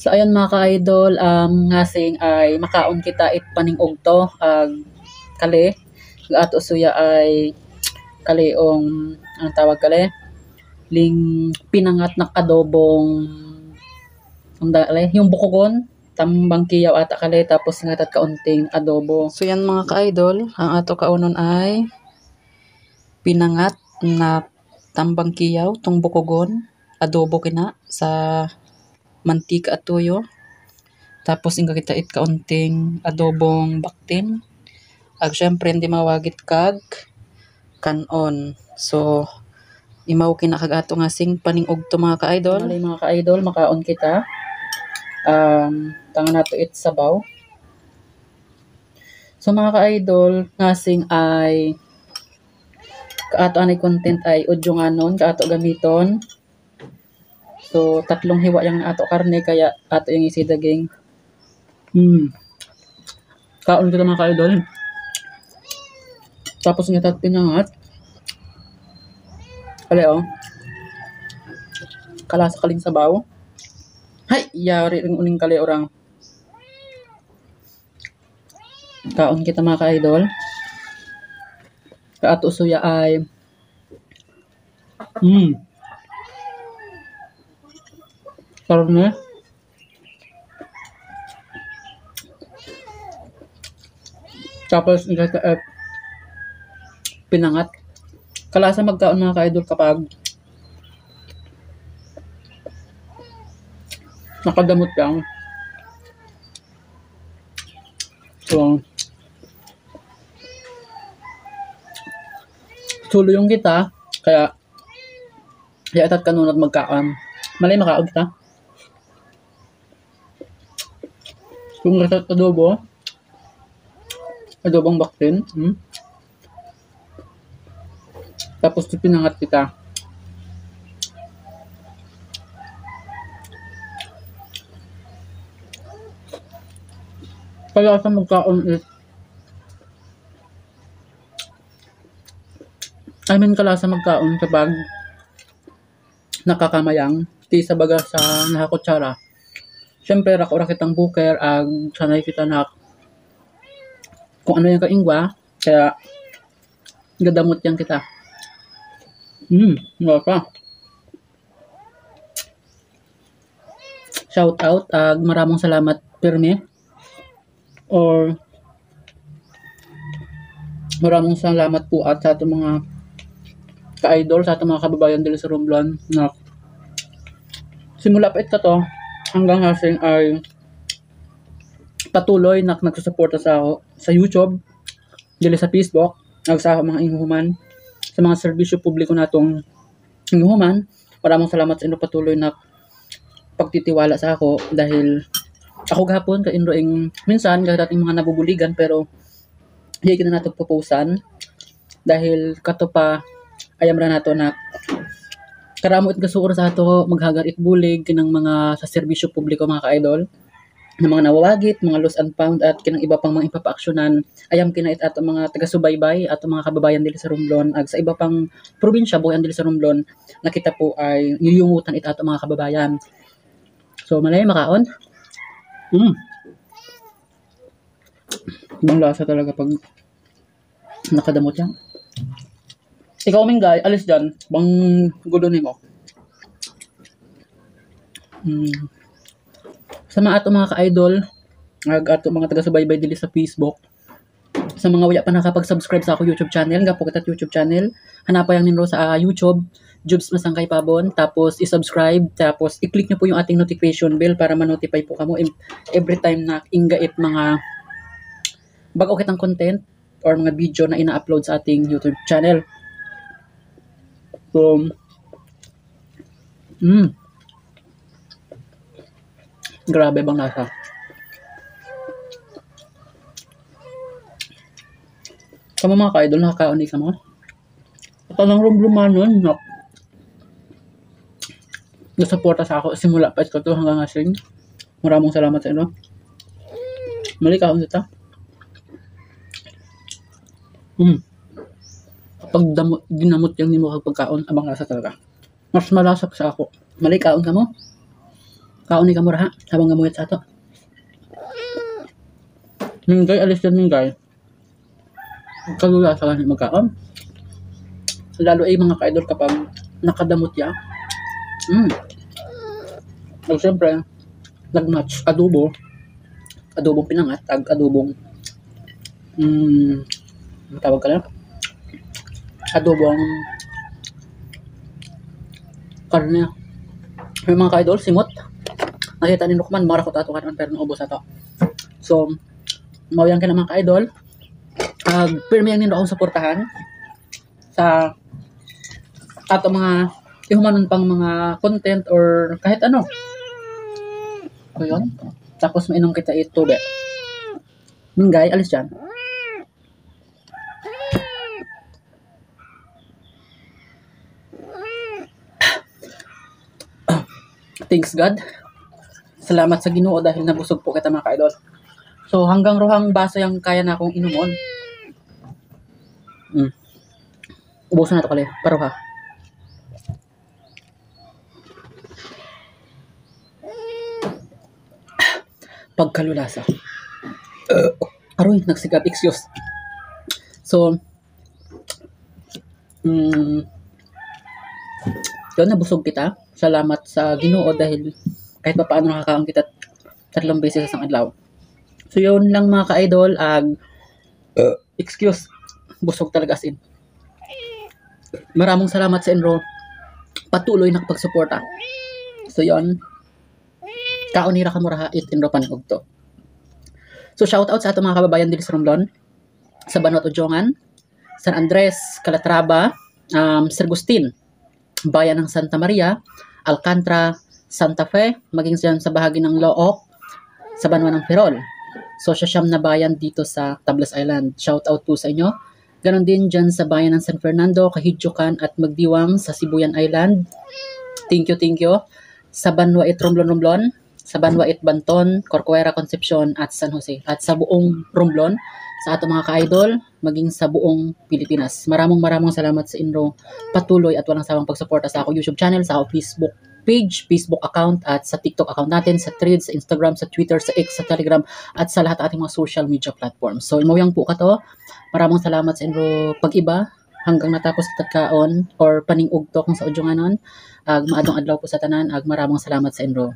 So ayan mga ka-idol, ngasing ay makaon kita it paningog to, kali, ato suya ay kaliong, anong tawag kali? Ling pinangat na adobong, yung bukogon, tambang kiyaw ata kali, tapos ngatat kaunting adobo. So yan mga ka-idol, ang ato kaunon ay pinangat na tambang kiyaw, tong bukogon, adobo kina sa mantika at tuyo. Tapos inga kita it kaunting adobong baktin. Ag syempre hindi mawagit kag kanon. So imaw kinakag ato nga sing paningog to mga ka-idol. Malay mga ka-idol, makaon kita. Tangan nato it sabaw. So mga ka-idol, ngasing ay kaato anay content ay udjonganon, kaato gamiton. So tatlong hiwa yung ato karne kaya ato yung isidaging. Kaon kita mga ka-idol. Tapos nga tat pinangat. Kali oh. Kalasa kaling sabaw. Hay, yari ring uning kali orang. Kaon kita mga ka-idol. Kaato suya ay karne. Tapos pinangat. Kalasa magkaon mga ka-idol kapag nakadamot lang. So tuluyong kita kaya atat kanunod magkaon. Malay makaon kita. Kung rasat adobong baktin. Tapos pinangat kita. Kaya sa magkaon it. Kalasa magkaon kapag nakakamayang ti sa baga sa nakakutsara. Siyempre rak kitang buker ag sanay kita na kung ano yung kaingwa kaya gadamot yan kita. Wala. Shout out, maraming salamat pirmi or maraming salamat po at sa atong mga ka-idol, sa atong mga kababayan dili sa Romblon na simula pa ito to hanggang hasing ay patuloy na nagsusuporta sa ako sa YouTube, dili sa Facebook, nagsaho mga inhuman sa mga serbisyo publiko natong inhuman. Maraming salamat sa inyo patuloy na pagtitiwala sa ako dahil ako gahapon ka inroing minsan kahit ating mga nabubuligan pero hindi kita nato pupusan dahil kato pa ayam ra nato na karamot gasuor sa ato maghagar it bulig kinang mga sa serbisyo publiko mga ka-idol na mga nawawagit, mga lost and found at kinang iba pang mga ipapaaksyonan ayam kinait ato mga taga-subaybay ato mga kababayan dili sa Romblon ag sa iba pang probinsya buhayan dili sa Romblon nakita po ay yuyungutan it ato mga kababayan. So malay makaon. Ibang lasa talaga pag nakadamot yan. Ikaw Minggay, alis dyan. Bang gulo mo. Sa mga ato mga ka-idol, ato mga taga-subaybay dili sa Facebook, sa mga wala pa nakapag-subscribe sa ako YouTube channel, gapo kita YouTube channel, hanapay ang ninro sa YouTube, Jubs Masangkay Pabon, tapos i-subscribe, tapos i-click nyo po yung ating notification bell para ma-notify po kamo every time na ingait mga bago kitang content or mga video na ina-upload sa ating YouTube channel. So, grabe bang lasa. Kamo mga ka-idol, nakakaon ka mo. Ito lang Romblomanon, no? Nasuporta sa ako simula pa ito hanggang ngasing. Maraming salamat sa inyo. Mali kaon kita. Kapag dinamot yung nimo pagkaon abang lasa talaga. Mas malasak sa ako. Mali kaon ka mo. Kaon ni kamura ha, habang gamuyot sa ato. Minggay, alis yan minggay. Kalula sa kanil magkaon. Lalo ay mga ka-idol kapag nakadamot ya. So, siyempre, nag-match adobo. Adobong pinangat, adobong tawag ka lang? Adobong karne. May mga ka-idol, simot. Nakita ni Lukman, marakot ato kanon pero naubos ato. So, mawayang ka naman ka-idol. Pirmi ang nindo akong suportahan sa ato mga ihumanon pang mga content or kahit ano. So, yun. Tapos mainom kita ito, be. Minggay, alis dyan. Thanks God. Salamat sa Ginoo dahil nabusog po kita mga ka-idol. So hanggang rohang baso yung kaya na akong inumon. Ubusan na ito kali. Paruha. Pagkalulasa. Aroy, nagsigab. Excuse. So, yun, nabusog kita. Salamat sa Ginoo dahil kahit pa paano nakakaon kita 3 beses sa isang adlaw. So yun lang mga ka-idol, excuse, busog talaga as in. Maraming salamat sa Enro, patuloy na pagsuporta. So yun, kaunira ka muraha it Enro panigog to. So shout out sa ato mga kababayan dito sa Romblon, sa Banwat Ujongan, San Andres, Calatrava, Sir Agustin, bayan ng Santa Maria, Alcantara, Santa Fe, maging dyan sa bahagi ng Looc, sa Banwa ng Ferrol. So, siyam na bayan dito sa Tablas Island. Shout out po sa inyo. Ganon din dyan sa bayan ng San Fernando, Kahidjukan at Magdiwang sa Sibuyan Island. Thank you. Sa Banwa it Romblon, sa Banwa it Banton, Corcuera, Concepcion at San Jose. At sa buong Romblon, sa ato mga ka-idol, maging sa buong Pilipinas. Maraming salamat sa Enro. Patuloy at walang sawang pagsuporta sa ako YouTube channel, sa ako Facebook page, Facebook account, at sa TikTok account natin, sa Threads, sa Instagram, sa Twitter, sa X, sa Telegram, at sa lahat ating mga social media platforms. So, imawang po ka to. Maraming salamat sa Enro pag-iba hanggang natapos kita kaon or paningog to kung sa udyo nga nun. Maadong adlaw po sa tanan. Maraming salamat sa Enro.